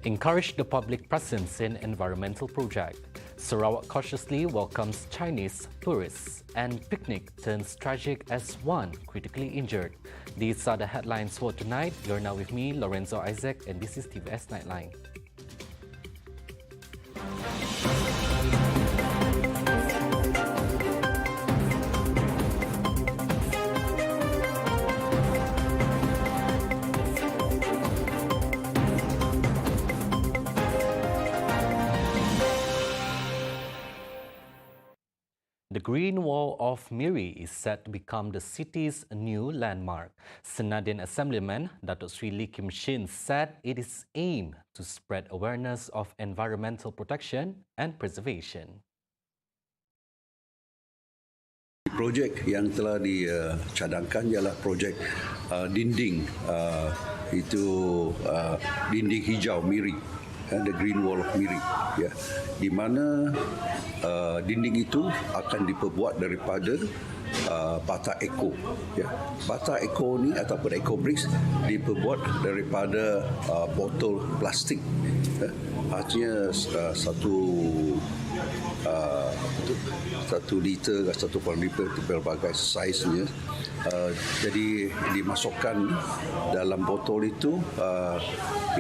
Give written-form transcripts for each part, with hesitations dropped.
Encourage the public presence in environmental project. Sarawak cautiously welcomes Chinese tourists, and picnic turns tragic as one critically injured. These are the headlines for tonight. You're now with me, Lorenzo Isaac, and this is TVS Nightline. The Green Wall of Miri is set to become the city's new landmark. Senadin Assemblyman Datuk Sri Lee Kim Shin said it is aimed to spread awareness of environmental protection and preservation. Projek yang telah dicadangkan ialah projek dinding dinding hijau Miri, the Green Wall of Miri, ya, di mana dinding itu akan diperbuat daripada bata eko, ya. Bata eko ni ataupun eco bricks diperbuat daripada botol plastik, ya. Artinya satu liter atau 1 liter itu berbagai saiznya. Jadi dimasukkan dalam botol itu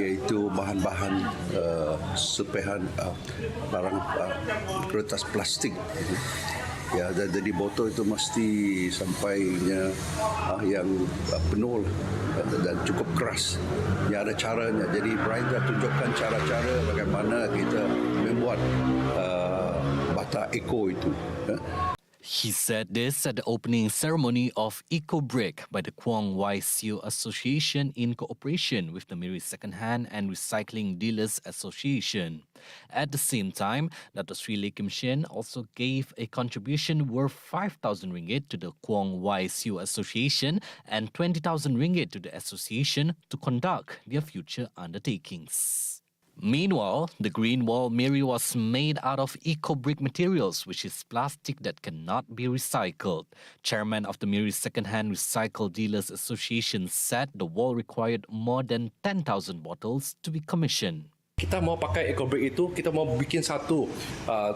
iaitu bahan-bahan sepehan barang kertas plastik. Ya, jadi botol itu mesti sampainya yang penuh dan cukup keras. Ya, ada caranya. Jadi Brian dah tunjukkan cara-cara bagaimana kita membuat bata eko itu. He said this at the opening ceremony of Eco Brick by the Kuang YCU Association in cooperation with the Miri Second-Hand and Recycling Dealers Association. At the same time, Datuk Sri Lee Kim Shin also gave a contribution worth 5,000 ringgit to the Kuang YCU Association and 20,000 ringgit to the association to conduct their future undertakings. Meanwhile, the Green Wall Miri was made out of eco-brick materials, which is plastic that cannot be recycled. Chairman of the Miri Second-Hand Recycle Dealers Association said the wall required more than 10,000 bottles to be commissioned. Kita mau pakai eco brick itu, kita mau bikin satu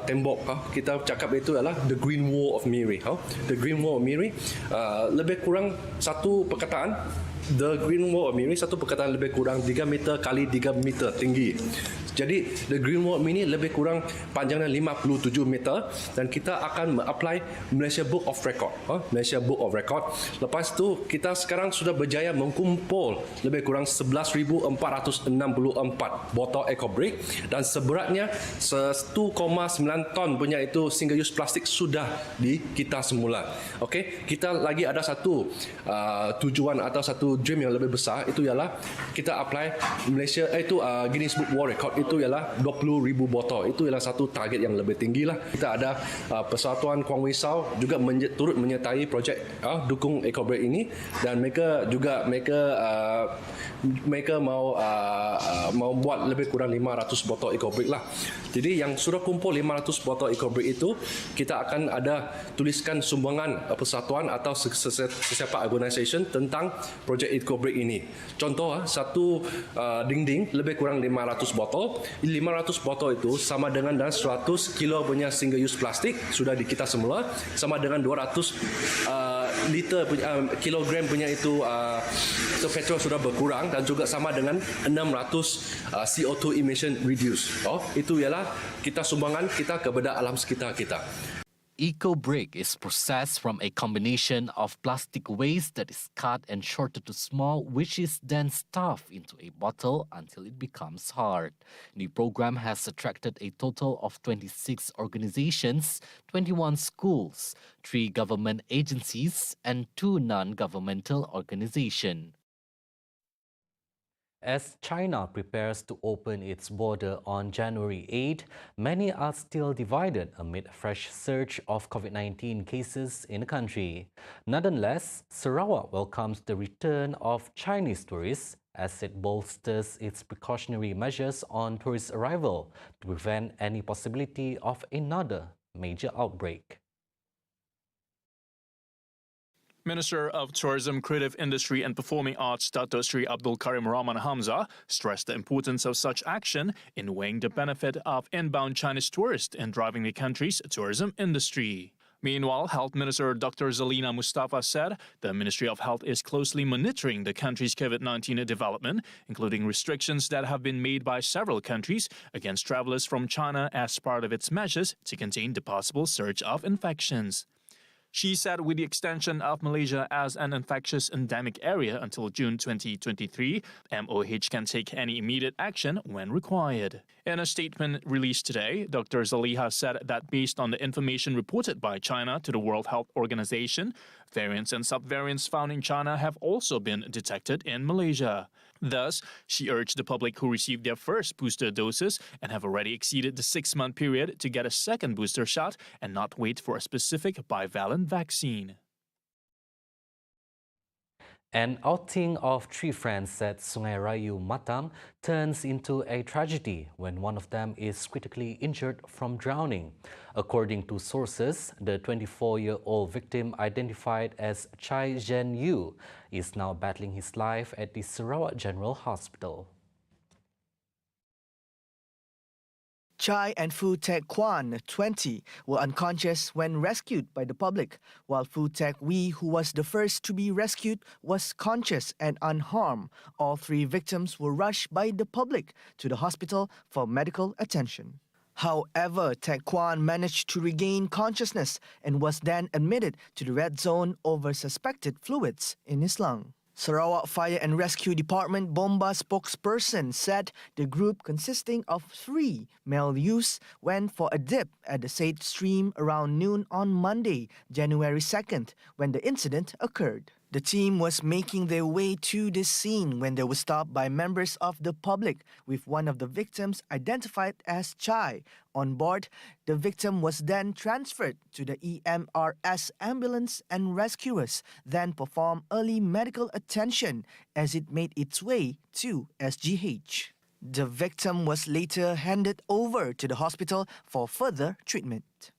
tembok. Kita cakap itu adalah the Green Wall of Miri. The Green Wall of Miri lebih kurang satu perkataan. The Green Wall of Miri satu perkataan lebih kurang 3 meter kali 3 meter tinggi. Jadi the Green Wall of Miri lebih kurang panjangnya 57 meter dan kita akan apply Malaysia Book of Record. Malaysia Book of Record. Lepas tu kita sekarang sudah berjaya mengkumpul lebih kurang 11,464 botol eco brick dan seberatnya 1,9 ton punya itu single use plastik sudah di kita semula. Okey, kita lagi ada satu tujuan atau satu dream yang lebih besar, itu ialah kita apply Malaysia Guinness Book World Record, itu ialah 20,000 botol. Itu ialah satu target yang lebih tinggi lah. Kita ada Persatuan Kuang Wisau juga turut menyertai projek dukung eco brick ini dan mereka mau buat lebih kurang 500 botol eco brick lah. Jadi yang sudah kumpul 500 botol eco brick itu kita akan ada tuliskan sumbangan persatuan atau sesiapa organisasi tentang projek eco brick ini. Contoh satu dinding lebih kurang 500 botol. 500 botol itu sama dengan 100 kilo punya single use plastik sudah di kita semula, sama dengan 200 liter kilogram punya itu petrol sudah berkurang dan juga sama dengan 600 CO2 emission reduce. Itu ialah kita sumbangan kita kepada alam sekitar kita. Eco brick is processed from a combination of plastic waste that is cut and shortened to small, which is then stuffed into a bottle until it becomes hard. The program has attracted a total of 26 organizations, 21 schools, 3 government agencies, and 2 non-governmental organizations. As China prepares to open its border on January 8, many are still divided amid a fresh surge of COVID-19 cases in the country. Nonetheless, Sarawak welcomes the return of Chinese tourists as it bolsters its precautionary measures on tourist arrival to prevent any possibility of another major outbreak. Minister of Tourism, Creative Industry and Performing Arts Dato Sri Abdul Karim Rahman Hamza stressed the importance of such action in weighing the benefit of inbound Chinese tourists in driving the country's tourism industry. Meanwhile, Health Minister Dr. Zalina Mustafa said the Ministry of Health is closely monitoring the country's COVID-19 development, including restrictions that have been made by several countries against travelers from China as part of its measures to contain the possible surge of infections. She said with the extension of Malaysia as an infectious endemic area until June 2023, MOH can take any immediate action when required. In a statement released today, Dr. Zaliha said that based on the information reported by China to the World Health Organization, variants and subvariants found in China have also been detected in Malaysia. Thus, she urged the public who received their first booster doses and have already exceeded the 6-month period to get a second booster shot and not wait for a specific bivalent vaccine. An outing of 3 friends at Sungai Rayu, Matang turns into a tragedy when one of them is critically injured from drowning. According to sources, the 24-year-old victim, identified as Chai Zhen Yu, is now battling his life at the Sarawak General Hospital. Chai and Fu Tek Kwan, 20, were unconscious when rescued by the public, while Fu Tek Wee, who was the first to be rescued, was conscious and unharmed. All 3 victims were rushed by the public to the hospital for medical attention. However, Tek Kwan managed to regain consciousness and was then admitted to the red zone over suspected fluids in his lung. Sarawak Fire and Rescue Department Bomba spokesperson said the group, consisting of 3 male youths, went for a dip at the said stream around noon on Monday, January 2nd, when the incident occurred. The team was making their way to this scene when they were stopped by members of the public, with one of the victims identified as Chai. On board, the victim was then transferred to the EMRS ambulance and rescuers then performed early medical attention as it made its way to SGH. The victim was later handed over to the hospital for further treatment.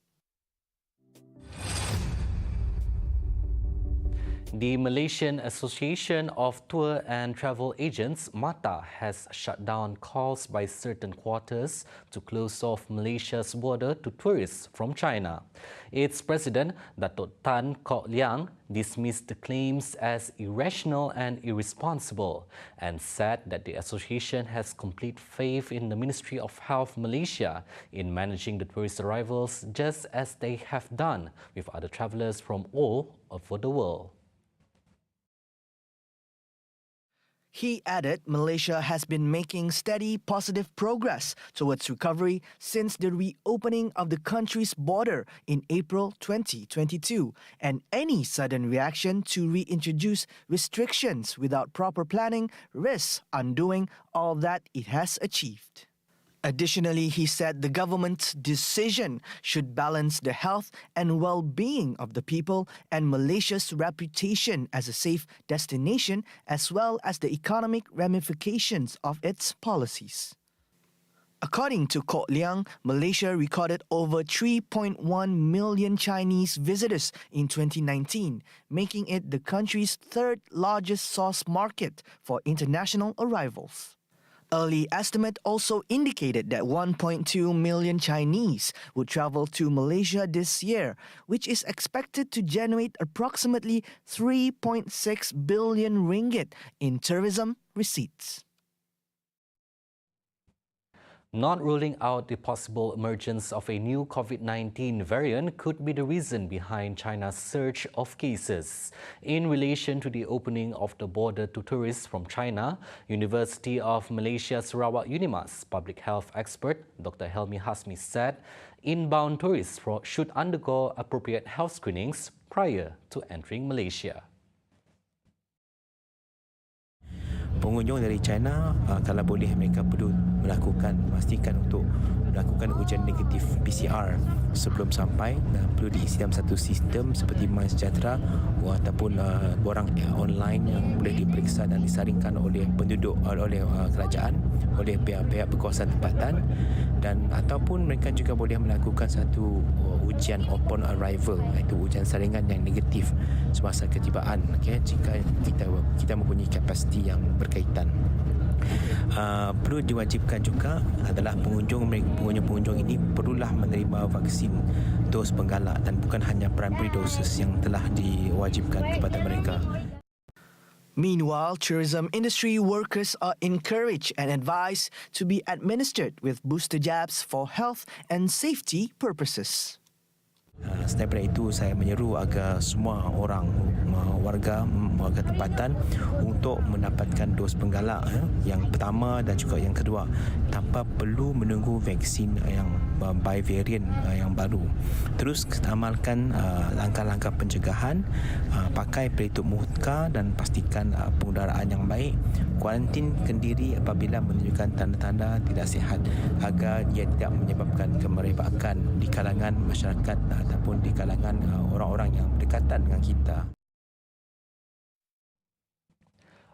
The Malaysian Association of Tour and Travel Agents, MATA, has shut down calls by certain quarters to close off Malaysia's border to tourists from China. Its president, Datuk Tan Kok Leang, dismissed the claims as irrational and irresponsible and said that the association has complete faith in the Ministry of Health Malaysia in managing the tourist arrivals just as they have done with other travellers from all over the world. He added Malaysia has been making steady positive progress towards recovery since the reopening of the country's border in April 2022, and any sudden reaction to reintroduce restrictions without proper planning risks undoing all that it has achieved. Additionally, he said the government's decision should balance the health and well-being of the people and Malaysia's reputation as a safe destination, as well as the economic ramifications of its policies. According to Kok Leang, Malaysia recorded over 3.1 million Chinese visitors in 2019, making it the country's 3rd largest source market for international arrivals. Early estimate also indicated that 1.2 million Chinese would travel to Malaysia this year, which is expected to generate approximately 3.6 billion ringgit in tourism receipts. Not ruling out the possible emergence of a new COVID-19 variant could be the reason behind China's surge of cases. In relation to the opening of the border to tourists from China, University of Malaysia Sarawak Unimas public health expert Dr. Helmi Hasmi said inbound tourists should undergo appropriate health screenings prior to entering Malaysia. Pengunjung dari China kalau boleh mereka perlu memastikan untuk melakukan ujian negatif PCR sebelum sampai, dan perlu diisi dalam satu sistem seperti MySejahtera ataupun borang online yang boleh diperiksa dan disaringkan oleh penduduk, oleh kerajaan, oleh pihak-pihak berkuasa tempatan, dan ataupun mereka juga boleh melakukan satu ujian upon arrival, iaitu ujian saringan yang negatif semasa ketibaan, jika kita mempunyai kapasiti yang berkaitan. Perlu diwajibkan juga adalah pengunjung ini perlulah menerima vaksin dos penggalak dan bukan hanya primary doses yang telah diwajibkan kepada mereka. Meanwhile, tourism industry workers are encouraged and advised to be administered with booster jabs for health and safety purposes. Daripada itu, saya menyeru agar semua orang warga tempatan untuk mendapatkan dos penggalak yang pertama dan juga yang kedua tanpa perlu menunggu vaksin yang bivarian yang baru. Terus amalkan langkah-langkah pencegahan, pakai pelitup muka dan pastikan pengudaraan yang baik. Kuarantin kendiri apabila menunjukkan tanda-tanda tidak sihat agar ia tidak menyebabkan kemerebakan di kalangan masyarakat ataupun di kalangan orang-orang yang berdekatan dengan kita.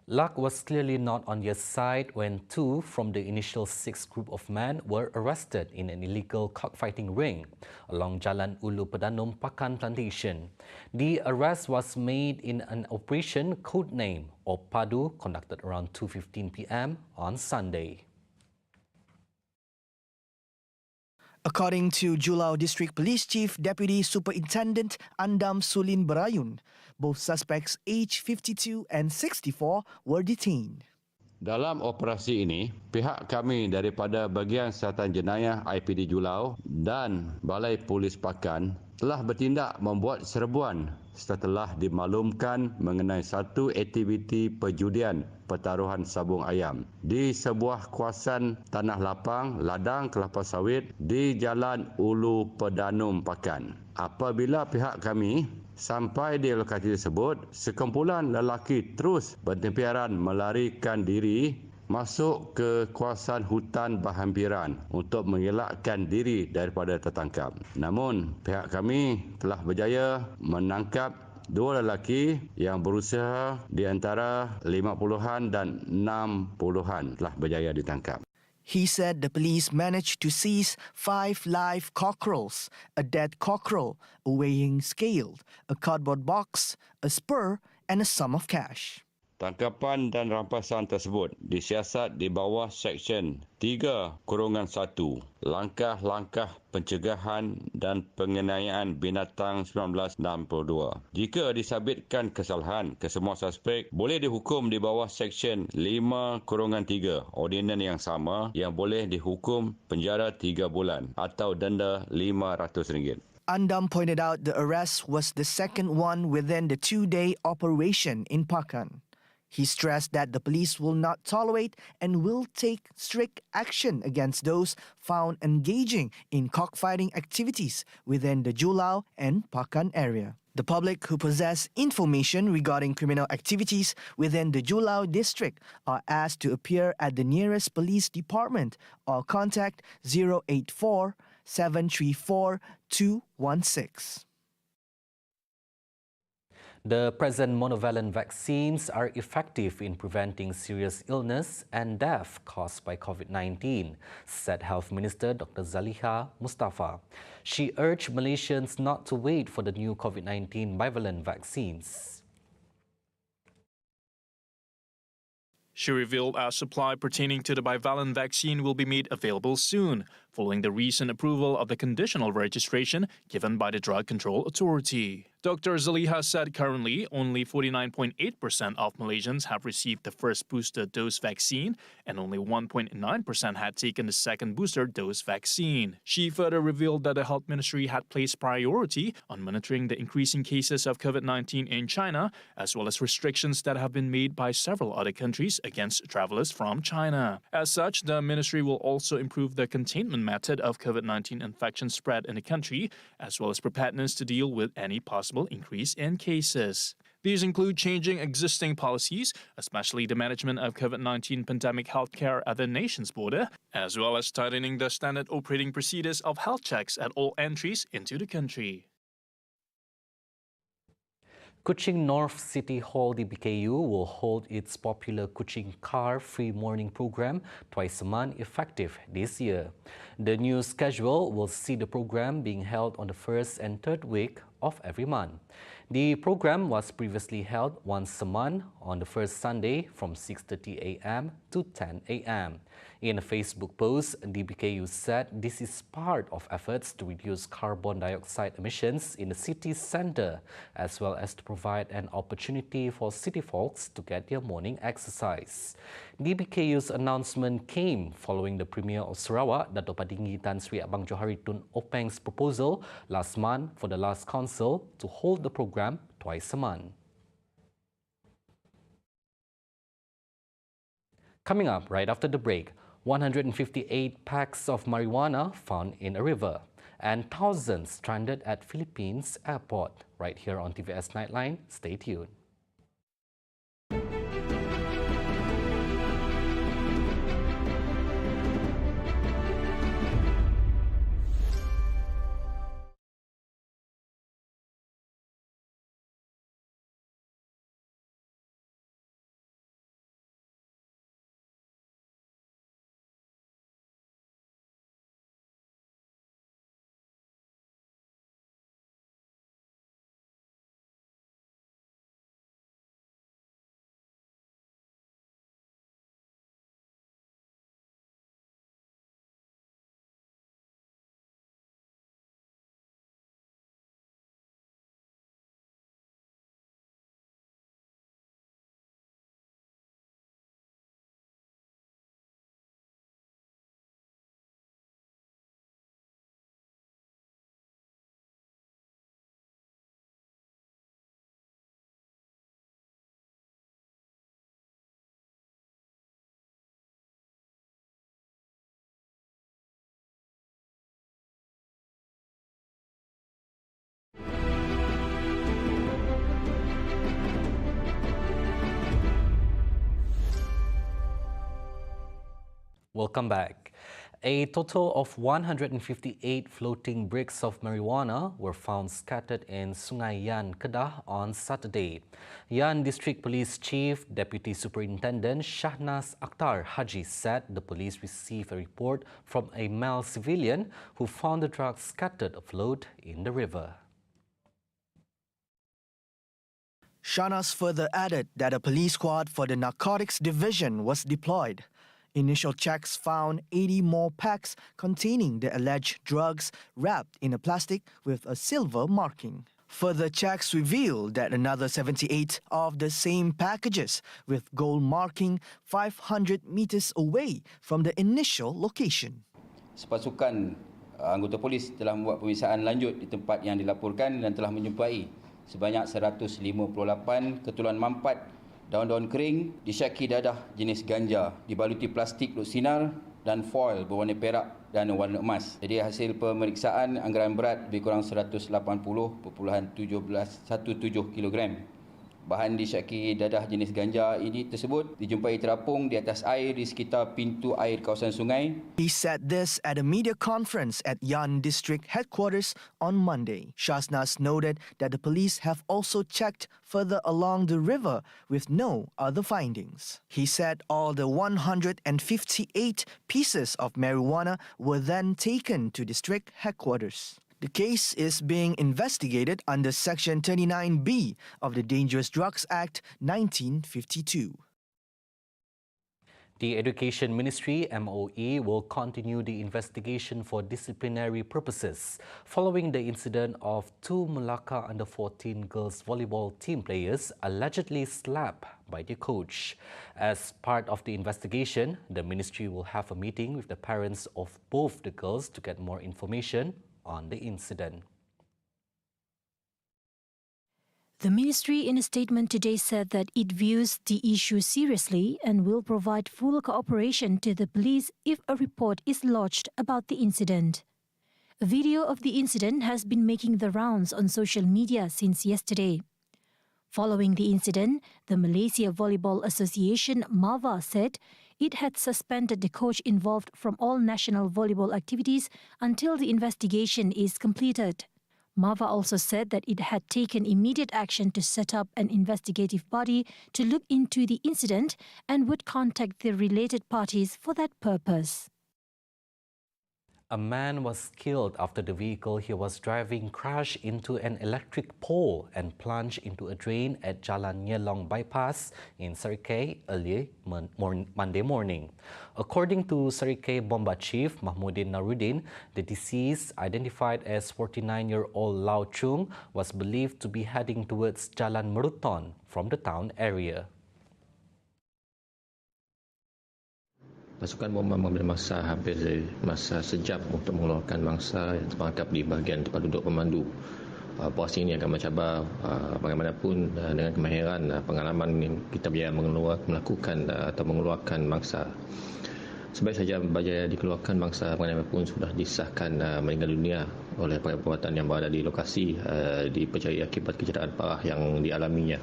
Luck was clearly not on their side when 2 from the initial 6 group of men were arrested in an illegal cockfighting ring along Jalan Ulu Pedanum Pakan Plantation. The arrest was made in an operation codenamed Opadu conducted around 2:15 p.m. on Sunday. According to Julao District Police Chief Deputy Superintendent Andam Sulin Berayun, both suspects aged 52 and 64 were detained. Dalam operasi ini, pihak kami daripada Bahagian Siasatan Jenayah IPD Julao dan Balai Polis Pakan telah bertindak membuat serbuan setelah dimaklumkan mengenai satu aktiviti perjudian pertaruhan sabung ayam di sebuah kawasan tanah lapang ladang kelapa sawit di Jalan Ulu Pedanum Pakan. Apabila pihak kami sampai di lokasi tersebut, sekumpulan lelaki terus bertempiaran melarikan diri masuk ke kawasan hutan berhampiran untuk mengelakkan diri daripada tertangkap. Namun, pihak kami telah berjaya menangkap 2 lelaki yang berusia di antara 50-an dan 60-an telah berjaya ditangkap. He said the police managed to seize 5 live cockerels, a dead cockerel, a weighing scale, a cardboard box, a spur, and a sum of cash. Tangkapan dan rampasan tersebut disiasat di bawah Seksyen 3/1 Langkah-langkah pencegahan dan penganiayaan binatang 1962. Jika disabitkan kesalahan, kesemua suspek boleh dihukum di bawah Seksyen 5/3 Ordinan yang sama yang boleh dihukum penjara 3 bulan atau denda RM500. Andam pointed out the arrest was the second one within the 2-day operation in Pakan. He stressed that the police will not tolerate and will take strict action against those found engaging in cockfighting activities within the Julao and Pakan area. The public who possess information regarding criminal activities within the Julao district are asked to appear at the nearest police department or contact 084 734 216. The present monovalent vaccines are effective in preventing serious illness and death caused by COVID-19, said Health Minister Dr. Zaliha Mustafa. She urged Malaysians not to wait for the new COVID-19 bivalent vaccines. She revealed a supply pertaining to the bivalent vaccine will be made available soon, following the recent approval of the conditional registration given by the Drug Control Authority. Dr. Zaliha said currently only 49.8% of Malaysians have received the first booster dose vaccine and only 1.9% had taken the second booster dose vaccine. She further revealed that the Health Ministry had placed priority on monitoring the increasing cases of COVID-19 in China, as well as restrictions that have been made by several other countries against travelers from China. As such, the ministry will also improve the containment method of COVID-19 infection spread in the country, as well as preparedness to deal with any possible increase in cases. These include changing existing policies, especially the management of COVID-19 pandemic healthcare at the nation's border, as well as tightening the standard operating procedures of health checks at all entries into the country. Kuching North City Hall DBKU will hold its popular Kuching Car Free Morning program twice a month effective this year. The new schedule will see the program being held on the first and third week of every month. The program was previously held once a month on the first Sunday from 6:30 a.m. to 10 a.m. In a Facebook post, DBKU said this is part of efforts to reduce carbon dioxide emissions in the city centre, as well as to provide an opportunity for city folks to get their morning exercise. DBKU's announcement came following the Premier of Sarawak, Dato' Padinggi Tan Sri Abang Johari Tun Openg's proposal last month for the last council to hold the program twice a month. Coming up right after the break, 158 packs of marijuana found in a river and thousands stranded at Philippines airport. Right here on TVS Nightline, stay tuned. Welcome back. A total of 158 floating bricks of marijuana were found scattered in Sungai Yan, Kedah on Saturday. Yan District Police Chief Deputy Superintendent Shahnas Akhtar Haji said the police received a report from a male civilian who found the drugs scattered afloat in the river. Shahnas further added that a police squad for the Narcotics Division was deployed. Initial checks found 80 more packs containing the alleged drugs wrapped in a plastic with a silver marking. Further checks revealed that another 78 of the same packages with gold marking 500 meters away from the initial location. Sepasukan anggota polis telah membuat pemeriksaan lanjut di tempat yang dilaporkan dan telah menjumpai sebanyak 158 ketulan mampat daun-daun kering disyaki dadah jenis ganja dibaluti plastik lusinar dan foil berwarna perak dan warna emas. Jadi hasil pemeriksaan anggaran berat lebih kurang 180.17 kilogram. Bahan disyaki dadah jenis ganja ini tersebut dijumpai terapung di atas air di sekitar pintu air kawasan sungai. He said this at a media conference at Yan District Headquarters on Monday. Shahnas noted that the police have also checked further along the river with no other findings. He said all the 158 pieces of marijuana were then taken to District Headquarters. The case is being investigated under Section 39B of the Dangerous Drugs Act 1952. The Education Ministry, MOE, will continue the investigation for disciplinary purposes following the incident of two Melaka under-14 girls volleyball team players allegedly slapped by their coach. As part of the investigation, the ministry will have a meeting with the parents of both the girls to get more information on the incident. The ministry in a statement today said that it views the issue seriously and will provide full cooperation to the police if a report is lodged about the incident. A video of the incident has been making the rounds on social media since yesterday. Following the incident, the Malaysia Volleyball Association (MAVA) said it had suspended the coach involved from all national volleyball activities until the investigation is completed. MAVA also said that it had taken immediate action to set up an investigative body to look into the incident and would contact the related parties for that purpose. A man was killed after the vehicle he was driving crashed into an electric pole and plunged into a drain at Jalan Nyelong Bypass in Sarikei early Monday morning. According to Sarikei Bomba Chief Mahmudin Narudin, the deceased, identified as 49-year-old Lau Chung, was believed to be heading towards Jalan Meruton from the town area. Pasukan bomba mengambil masa hampir masa sejam untuk mengeluarkan mangsa yang terperangkap di bahagian tempat duduk pemandu. Operasi ini akan mencabar bagaimanapun dengan kemahiran pengalaman yang kita biar melakukan atau mengeluarkan mangsa. Sebaik saja bajaya dikeluarkan, mangsa bagaimanapun sudah disahkan meninggal dunia oleh perbuatan yang berada di lokasi dipercayai akibat kecederaan parah yang dialaminya.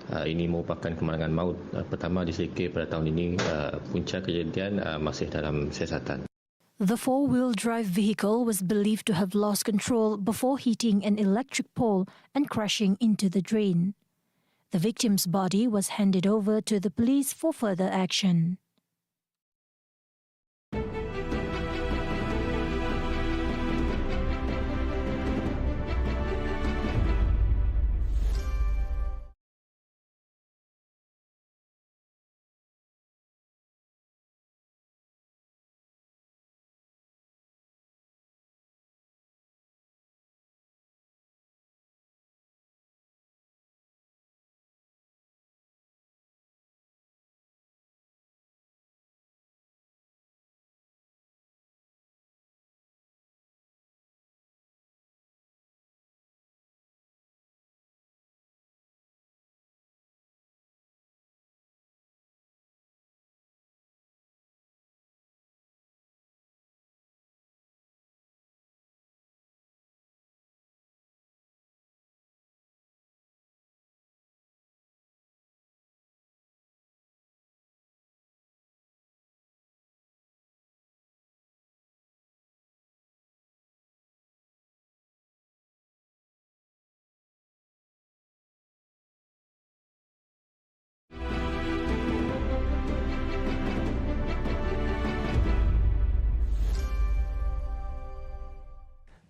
Ini merupakan kemalangan maut pertama di Sarikei pada tahun ini. Punca kejadian masih dalam siasatan. The four-wheel drive vehicle was believed to have lost control before hitting an electric pole and crashing into the drain. The victim's body was handed over to the police for further action.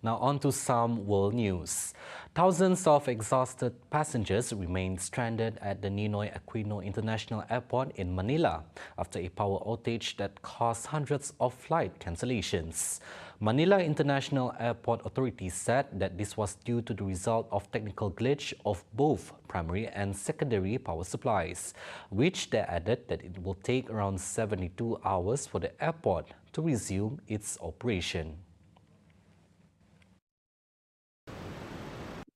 Now on to some world news. Thousands of exhausted passengers remain stranded at the Ninoy Aquino International Airport in Manila after a power outage that caused hundreds of flight cancellations. Manila International Airport authorities said that this was due to the result of technical glitch of both primary and secondary power supplies, which they added that it will take around 72 hours for the airport to resume its operation.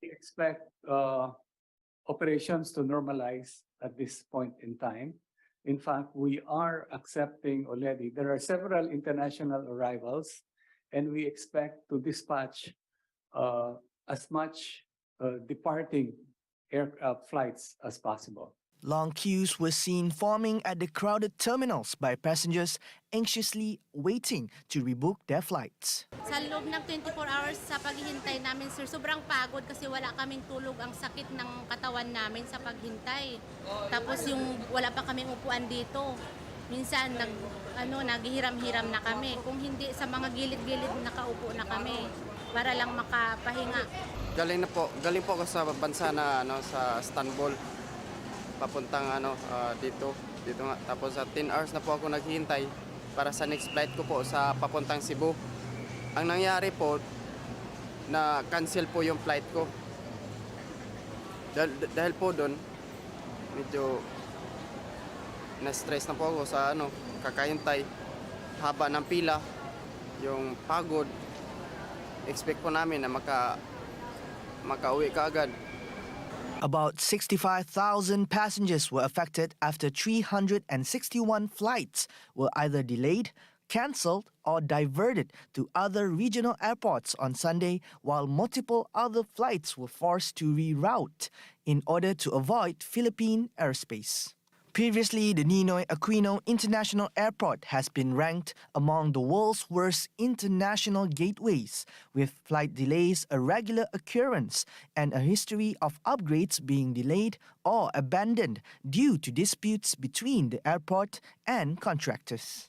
We expect operations to normalize at this point in time. In fact, we are accepting already. There are several international arrivals, and we expect to dispatch as much departing aircraft flights as possible. Long queues were seen forming at the crowded terminals by passengers anxiously waiting to rebook their flights. Sa loob ng 24 hours sa paghihintay namin, sir, sobrang pagod kasi wala kaming tulog, ang sakit ng katawan namin sa paghintay. Tapos yung wala pa kaming upuan dito. Minsan naghihiram-hiram na kami. Kung hindi, sa mga gilid-gilid nakaupo na kami para lang makapahinga. Galing po ako sa bansa na sa Istanbul. Papuntang dito nga. Tapos sa 10 hours na po ako naghihintay para sa next flight ko po sa papuntang Cebu. Ang nangyari po na cancel po yung flight ko. Dahil po doon medyo na-stress na po ako sa kakahintay, haba ng pila, yung pagod. Expect po namin na makauwi kaagad. About 65,000 passengers were affected after 361 flights were either delayed, cancelled or diverted to other regional airports on Sunday, while multiple other flights were forced to reroute in order to avoid Philippine airspace. Previously, the Ninoy Aquino International Airport has been ranked among the world's worst international gateways, with flight delays a regular occurrence and a history of upgrades being delayed or abandoned due to disputes between the airport and contractors.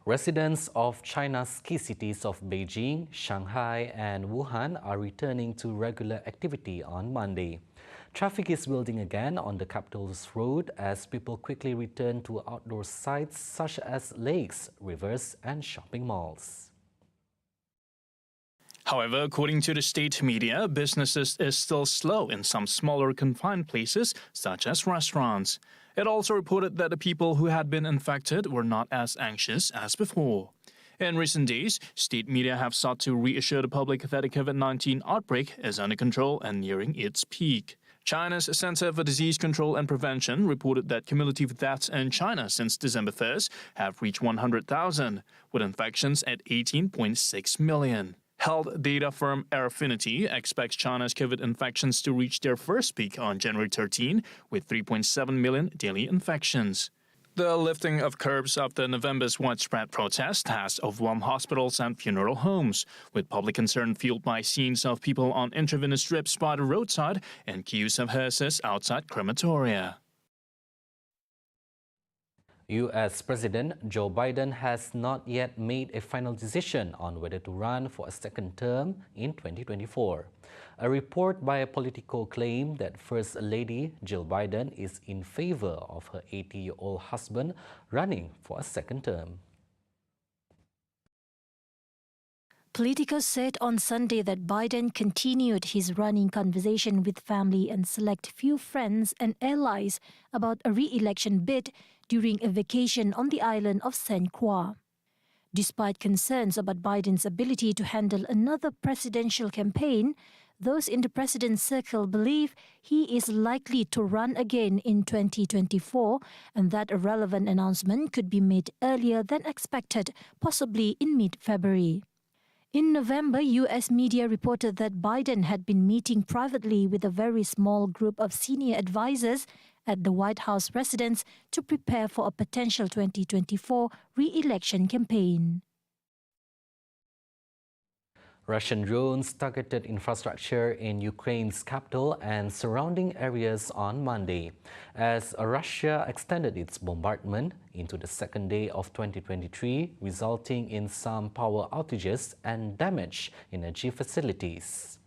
Residents of China's key cities of Beijing, Shanghai and Wuhan are returning to regular activity on Monday. Traffic is building again on the capital's road as people quickly return to outdoor sites such as lakes, rivers and shopping malls. However, according to the state media, businesses is still slow in some smaller confined places, such as restaurants. It also reported that the people who had been infected were not as anxious as before. In recent days, state media have sought to reassure the public that the COVID-19 outbreak is under control and nearing its peak. China's Center for Disease Control and Prevention reported that cumulative deaths in China since December 1st have reached 100,000, with infections at 18.6 million. Health data firm Airfinity expects China's COVID infections to reach their first peak on January 13, with 3.7 million daily infections. The lifting of curbs after November's widespread protest has overwhelmed hospitals and funeral homes, with public concern fueled by scenes of people on intravenous strips by the roadside and queues of hearses outside crematoria. U.S. President Joe Biden has not yet made a final decision on whether to run for a second term in 2024. A report by Politico claimed that First Lady Jill Biden is in favor of her 80-year-old husband running for a second term. Politico said on Sunday that Biden continued his running conversation with family and select few friends and allies about a re-election bid during a vacation on the island of Saint Croix. Despite concerns about Biden's ability to handle another presidential campaign, those in the president's circle believe he is likely to run again in 2024 and that a relevant announcement could be made earlier than expected, possibly in mid-February. In November, U.S. media reported that Biden had been meeting privately with a very small group of senior advisors at the White House residence to prepare for a potential 2024 re-election campaign. Russian drones targeted infrastructure in Ukraine's capital and surrounding areas on Monday, as Russia extended its bombardment into the second day of 2023, resulting in some power outages and damage in energy facilities.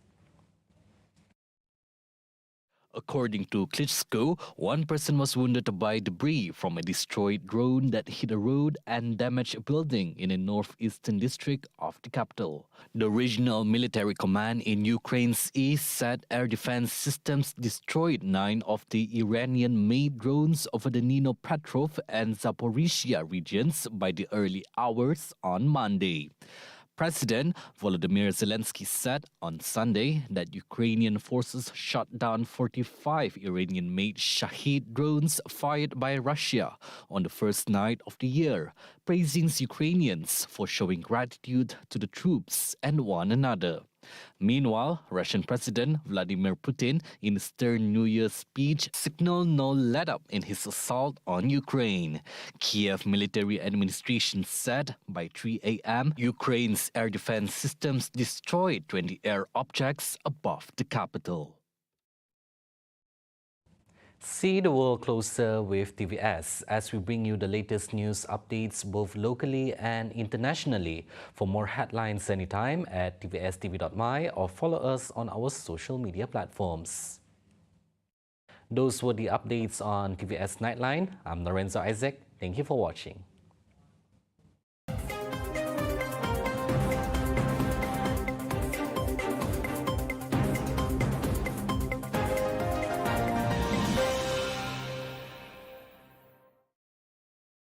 According to Klitschko, one person was wounded by debris from a destroyed drone that hit a road and damaged a building in a northeastern district of the capital. The regional military command in Ukraine's east said air defense systems destroyed 9 of the Iranian-made drones over the Dnipropetrovsk and Zaporizhia regions by the early hours on Monday. President Volodymyr Zelensky said on Sunday that Ukrainian forces shot down 45 Iranian-made Shahid drones fired by Russia on the first night of the year, praising Ukrainians for showing gratitude to the troops and one another. Meanwhile, Russian President Vladimir Putin, in a stern New Year's speech, signaled no let-up in his assault on Ukraine. Kiev military administration said by 3 a.m., Ukraine's air defense systems destroyed 20 air objects above the capital. See the world closer with TVS as we bring you the latest news updates both locally and internationally. For more headlines anytime at tvstv.my or follow us on our social media platforms. Those were the updates on TVS Nightline. I'm Lorenzo Isaac. Thank you for watching.